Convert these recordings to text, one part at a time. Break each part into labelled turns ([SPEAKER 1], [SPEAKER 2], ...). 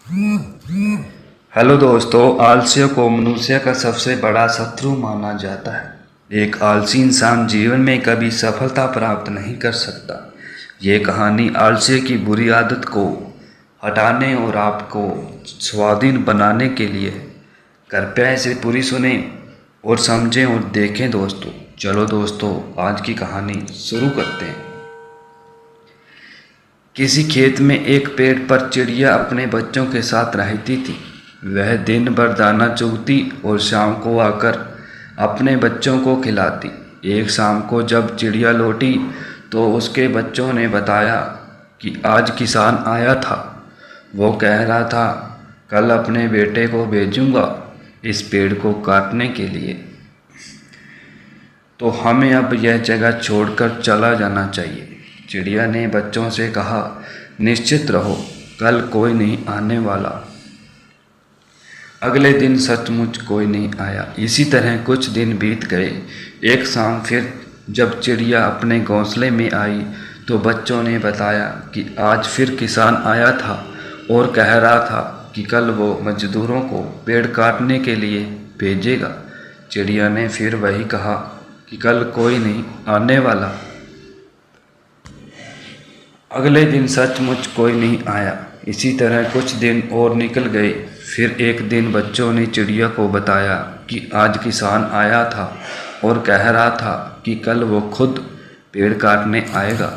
[SPEAKER 1] Hello दोस्तों, आलस्य को मनुष्य का सबसे बड़ा शत्रु माना जाता है। एक आलसी इंसान जीवन में कभी सफलता प्राप्त नहीं कर सकता। ये कहानी आलस्य की बुरी आदत को हटाने और आपको स्वाधीन बनाने के लिए है। कृपया इसे पूरी सुने और समझें और देखें दोस्तों। चलो दोस्तों, आज की कहानी शुरू करते हैं। किसी खेत में एक पेड़ पर चिड़िया अपने बच्चों के साथ रहती थी। वह दिन भर दाना चुगती और शाम को आकर अपने बच्चों को खिलाती। एक शाम को जब चिड़िया लौटी तो उसके बच्चों ने बताया कि आज किसान आया था। वो कह रहा था, कल अपने बेटे को भेजूंगा इस पेड़ को काटने के लिए, तो हमें अब यह जगह छोड़कर चला जाना चाहिए। चिड़िया ने बच्चों से कहा, निश्चित रहो, कल कोई नहीं आने वाला। अगले दिन सचमुच कोई नहीं आया। इसी तरह कुछ दिन बीत गए। एक शाम फिर जब चिड़िया अपने घोंसले में आई तो बच्चों ने बताया कि आज फिर किसान आया था और कह रहा था कि कल वो मजदूरों को पेड़ काटने के लिए भेजेगा। चिड़िया ने फिर वही कहा कि कल कोई नहीं आने वाला। अगले दिन सचमुच कोई नहीं आया। इसी तरह कुछ दिन और निकल गए। फिर एक दिन बच्चों ने चिड़िया को बताया कि आज किसान आया था और कह रहा था कि कल वो खुद पेड़ काटने आएगा।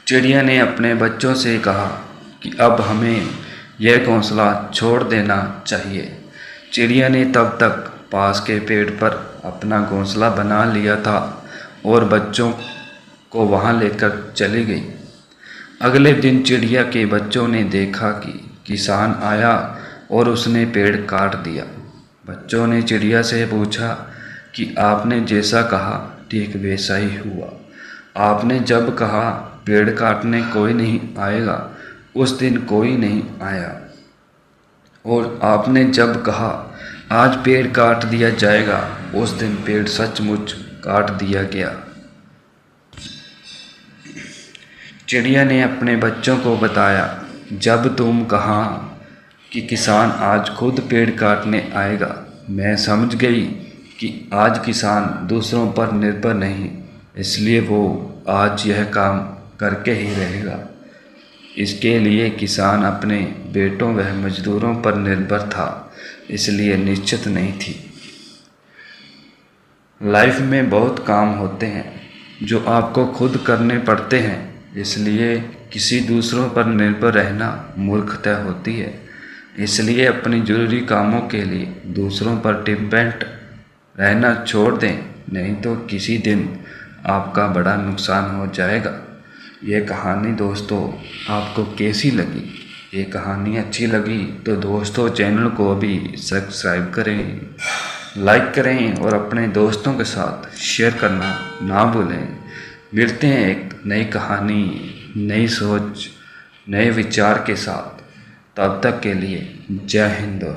[SPEAKER 1] चिड़िया ने अपने बच्चों से कहा कि अब हमें यह घोंसला छोड़ देना चाहिए। चिड़िया ने तब तक पास के पेड़ पर अपना घोंसला बना लिया था और बच्चों को वहां लेकर चली गई। अगले दिन चिड़िया के बच्चों ने देखा कि किसान आया और उसने पेड़ काट दिया। बच्चों ने चिड़िया से पूछा कि आपने जैसा कहा ठीक वैसा ही हुआ। आपने जब कहा पेड़ काटने कोई नहीं आएगा, उस दिन कोई नहीं आया, और आपने जब कहा आज पेड़ काट दिया जाएगा, उस दिन पेड़ सचमुच काट दिया गया। चिड़िया ने अपने बच्चों को बताया, जब तुम कहा कि किसान आज खुद पेड़ काटने आएगा, मैं समझ गई कि आज किसान दूसरों पर निर्भर नहीं, इसलिए वो आज यह काम करके ही रहेगा। इसके लिए किसान अपने बेटों व मजदूरों पर निर्भर था, इसलिए निश्चित नहीं थी। लाइफ में बहुत काम होते हैं जो आपको खुद करने पड़ते हैं, इसलिए किसी दूसरों पर निर्भर रहना मूर्खता होती है। इसलिए अपने ज़रूरी कामों के लिए दूसरों पर डिपेंड रहना छोड़ दें, नहीं तो किसी दिन आपका बड़ा नुकसान हो जाएगा। ये कहानी दोस्तों आपको कैसी लगी? ये कहानी अच्छी लगी तो दोस्तों चैनल को अभी सब्सक्राइब करें, लाइक करें और अपने दोस्तों के साथ शेयर करना ना भूलें। मिलते हैं एक नई कहानी, नई सोच, नए विचार के साथ। तब तक के लिए जय हिंद दोस्तों।